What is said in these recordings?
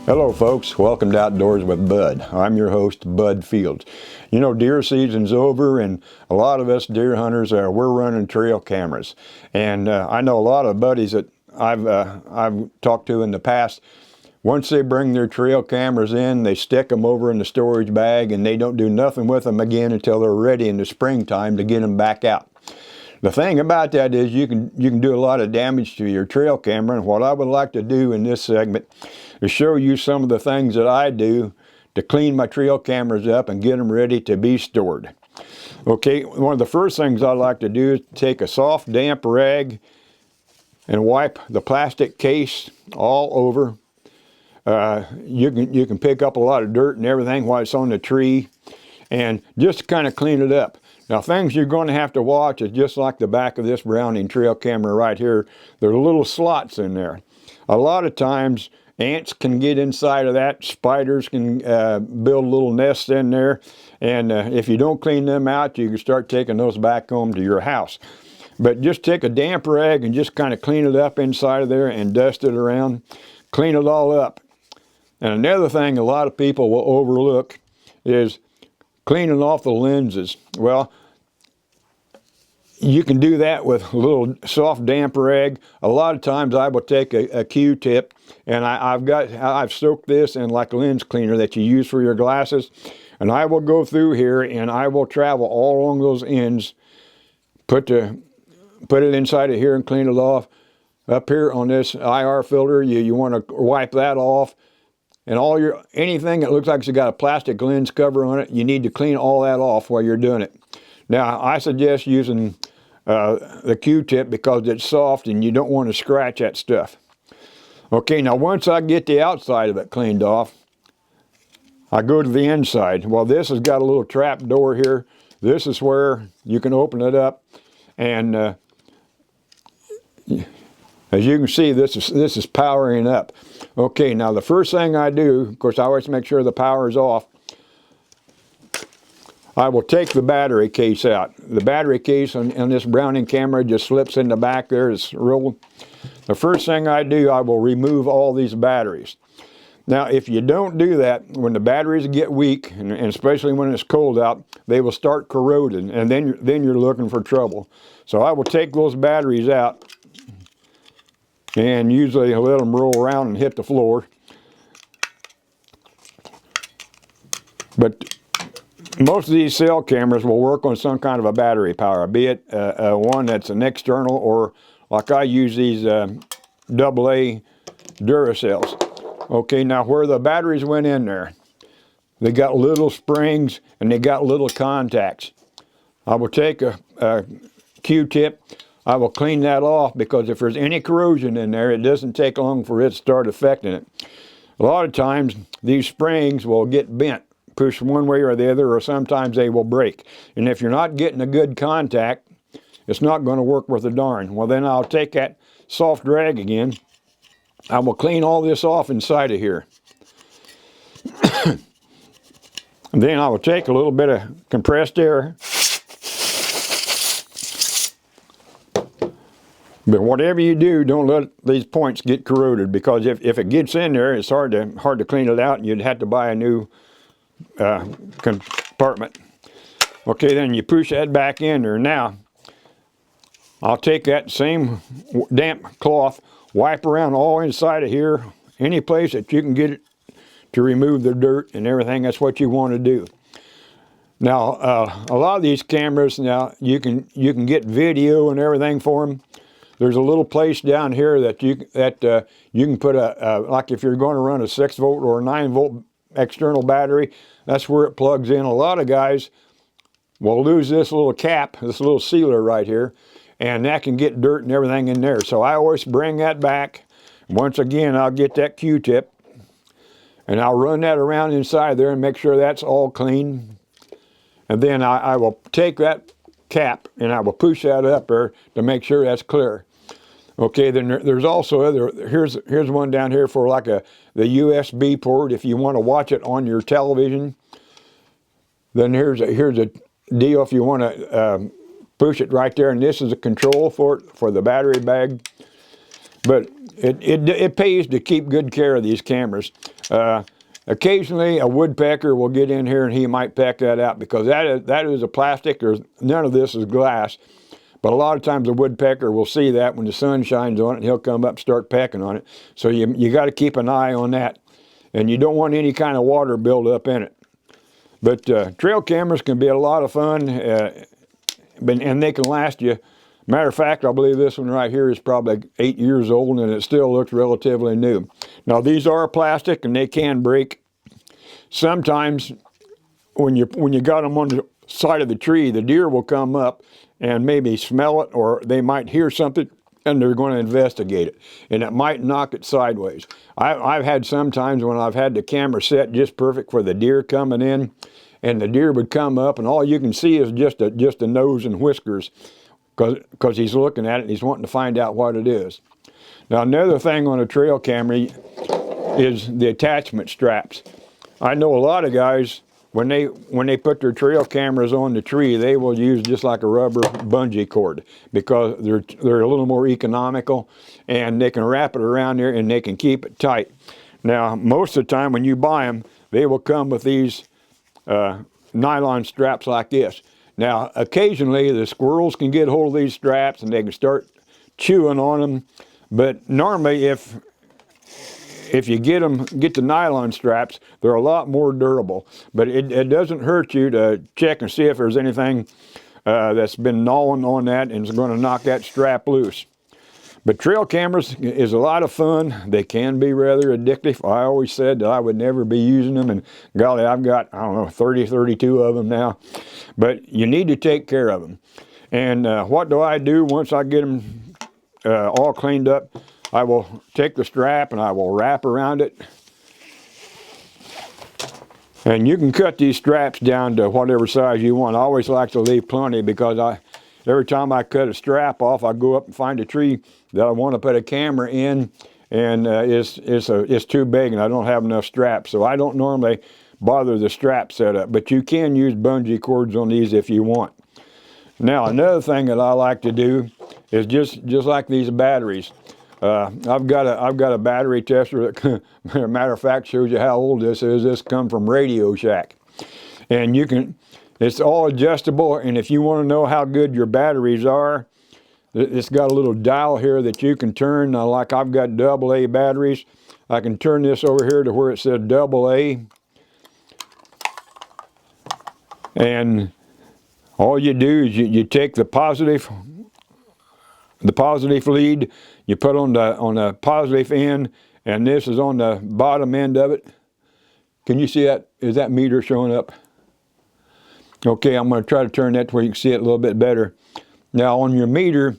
Hello folks, welcome to Outdoors with Bud. I'm your host, Bud Fields. You know, deer season's over and a lot of us deer hunters, we're running trail cameras. And I know a lot of buddies that I've talked to in the past. Once they bring their trail cameras in, they stick them over in the storage bag and they don't do nothing with them again until they're ready in the springtime to get them back out. The thing about that is you can do a lot of damage to your trail camera, and what I would like to do in this segment is show you some of the things that I do to clean my trail cameras up and get them ready to be stored. Okay, one of the first things I like to do is take a soft damp rag and wipe the plastic case all over. You can pick up a lot of dirt and everything while it's on the tree and just kind of clean it up. Now, things you're going to have to watch is just like the back of this Browning trail camera right here. There are little slots in there. A lot of times ants can get inside of that. Spiders can build little nests in there. And if you don't clean them out, you can start taking those back home to your house. But just take a damp rag and just kind of clean it up inside of there and dust it around. Clean it all up. And another thing a lot of people will overlook is cleaning off the lenses. Well, you can do that with a little soft damp rag. A lot of times I will take a Q-tip and I've soaked this in like a lens cleaner that you use for your glasses, and I will go through here and I will travel all along those ends, put it inside of here and clean it off. Up here on this IR filter, you want to wipe that off. And anything that looks like it's got a plastic lens cover on it, you need to clean all that off while you're doing it. Now, I suggest using the Q-tip because it's soft and you don't want to scratch that stuff. Okay, now once I get the outside of it cleaned off, I go to the inside. Well, this has got a little trap door here. This is where you can open it up, and as you can see, this is powering up. Okay, now the first thing I do, of course I always make sure the power is off, I will take the battery case out. The battery case on this Browning camera just slips in the back there. It's real. The first thing I do, I will remove all these batteries. Now, if you don't do that, when the batteries get weak, and especially when it's cold out, they will start corroding, and then you're looking for trouble. So I will take those batteries out and usually let them roll around and hit the floor. But most of these cell cameras will work on some kind of a battery power, be it one that's an external, or like I use these AA Duracells. Okay, now where the batteries went in there, they got little springs and they got little contacts. I will take a Q-tip. I will clean that off, because if there's any corrosion in there, it doesn't take long for it to start affecting it. A lot of times these springs will get bent, pushed one way or the other, or sometimes they will break. And if you're not getting a good contact, it's not going to work worth a darn. Well, then I'll take that soft rag again. I will clean all this off inside of here. And then I will take a little bit of compressed air. But whatever you do, don't let these points get corroded, because if it gets in there, it's hard to clean it out, and you'd have to buy a new compartment. Okay, then you push that back in there. Now, I'll take that same damp cloth, wipe around all inside of here, any place that you can get it to remove the dirt and everything. That's what you want to do. Now, a lot of these cameras, now you can get video and everything for them. There's a little place down here that you can put like if you're going to run a 6-volt or a 9-volt external battery, that's where it plugs in. A lot of guys will lose this little cap, this little sealer right here, and that can get dirt and everything in there. So I always bring that back. Once again, I'll get that Q-tip and I'll run that around inside there and make sure that's all clean. And then I will take that cap and I will push that up there to make sure that's clear. Okay, then there's also here's one down here for like the USB port if you want to watch it on your television. Then here's a deal if you want to push it right there, and this is a control for the battery bag. But it pays to keep good care of these cameras. Occasionally, a woodpecker will get in here and he might peck that out because that is a plastic. None of this is glass. But a lot of times a woodpecker will see that when the sun shines on it, and he'll come up and start pecking on it. So you got to keep an eye on that. And you don't want any kind of water buildup in it. But trail cameras can be a lot of fun, and they can last you. Matter of fact, I believe this one right here is probably 8 years old, and it still looks relatively new. Now, these are plastic, and they can break. Sometimes, when you got them on the side of the tree, the deer will come up and maybe smell it, or they might hear something, and they're going to investigate it, and it might knock it sideways. I've had some times when I've had the camera set just perfect for the deer coming in, and the deer would come up, and all you can see is just a nose and whiskers, because he's looking at it and he's wanting to find out what it is. Now, another thing on a trail camera is the attachment straps. I know a lot of guys, when they put their trail cameras on the tree, they will use just like a rubber bungee cord because they're a little more economical, and they can wrap it around there and they can keep it tight. Now, most of the time when you buy them, they will come with these nylon straps like this. Now, occasionally the squirrels can get hold of these straps and they can start chewing on them, but normally if you get the nylon straps, they're a lot more durable. But it doesn't hurt you to check and see if there's anything that's been gnawing on that and is going to knock that strap loose. But trail cameras is a lot of fun. They can be rather addictive. I always said that I would never be using them, and golly, I've got, I don't know, 30, 32 of them now. But you need to take care of them. And what do I do once I get them all cleaned up? I will take the strap and I will wrap around it. And you can cut these straps down to whatever size you want. I always like to leave plenty because every time I cut a strap off, I go up and find a tree that I want to put a camera in, and it's too big and I don't have enough straps. So I don't normally bother the strap setup, but you can use bungee cords on these if you want. Now, another thing that I like to do is just like these batteries. I've got a battery tester that, matter of fact, shows you how old this is. This come from Radio Shack, and it's all adjustable. And if you want to know how good your batteries are, it's got a little dial here that you can turn. Like I've got AA batteries, I can turn this over here to where it says AA, and all you do is you take the positive lead, you put on the positive end, and this is on the bottom end of it. Can you see that? Is that meter showing up? Okay, I'm going to try to turn that to where you can see it a little bit better. Now on your meter,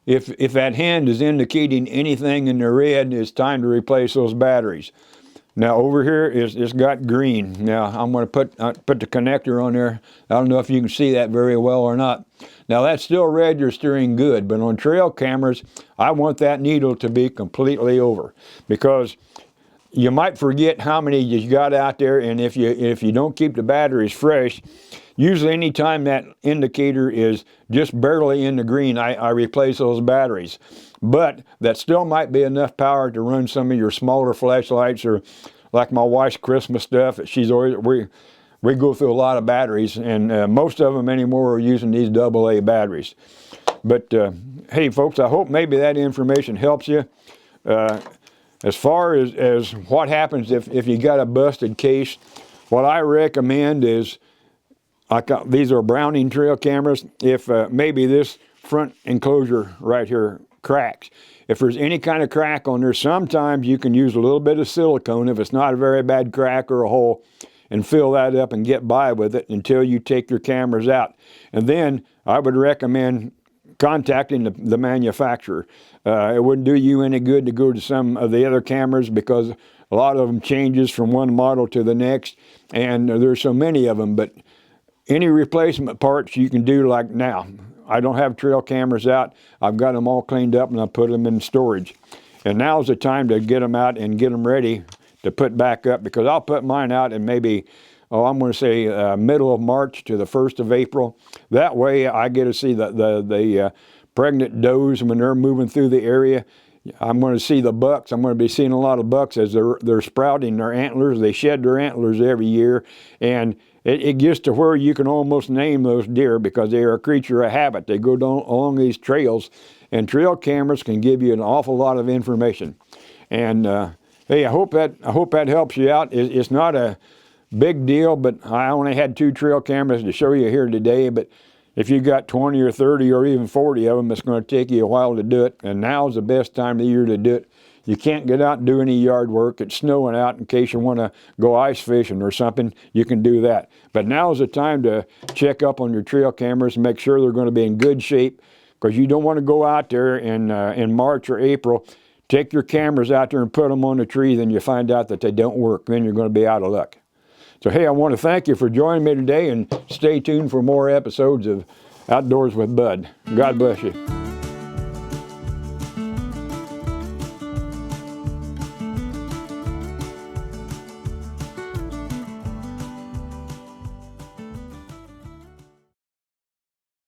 if that hand is indicating anything in the red, it's time to replace those batteries. Now over here it's got green. Now I'm going to put the connector on there. I don't know if you can see that very well or not. Now that's still registering good, but on trail cameras, I want that needle to be completely over, because you might forget how many you got out there, and if you don't keep the batteries fresh, usually any time that indicator is just barely in the green, I replace those batteries. But that still might be enough power to run some of your smaller flashlights, or like my wife's Christmas stuff. We go through a lot of batteries, and most of them anymore are using these AA batteries. But hey folks, I hope maybe that information helps you. As far as what happens if you got a busted case, what I recommend is, these are Browning trail cameras. If maybe this front enclosure right here cracks, if there's any kind of crack on there, sometimes you can use a little bit of silicone if it's not a very bad crack or a hole, and fill that up and get by with it until you take your cameras out. And then I would recommend contacting the manufacturer. It wouldn't do you any good to go to some of the other cameras, because a lot of them changes from one model to the next, and there's so many of them. But any replacement parts you can do, like now. I don't have trail cameras out. I've got them all cleaned up and I put them in storage. And now's the time to get them out and get them ready to put back up, because I'll put mine out in maybe, I'm going to say middle of March to the 1st of April. That way I get to see the pregnant does when they're moving through the area. I'm going to see the bucks. I'm going to be seeing a lot of bucks as they're sprouting their antlers. They shed their antlers every year, and it gets to where you can almost name those deer because they are a creature of habit. They go down along these trails, and trail cameras can give you an awful lot of information. And hey, I hope that helps you out. It's not a big deal, but I only had 2 trail cameras to show you here today. But if you got 20 or 30 or even 40 of them, it's going to take you a while to do it. And now's the best time of the year to do it. You can't get out and do any yard work. It's snowing out. In case you want to go ice fishing or something, you can do that. But now's the time to check up on your trail cameras and make sure they're going to be in good shape, because you don't want to go out there in March or April, take your cameras out there and put them on the tree, then you find out that they don't work. Then you're going to be out of luck. So, hey, I want to thank you for joining me today, and stay tuned for more episodes of Outdoors with Bud. God bless you.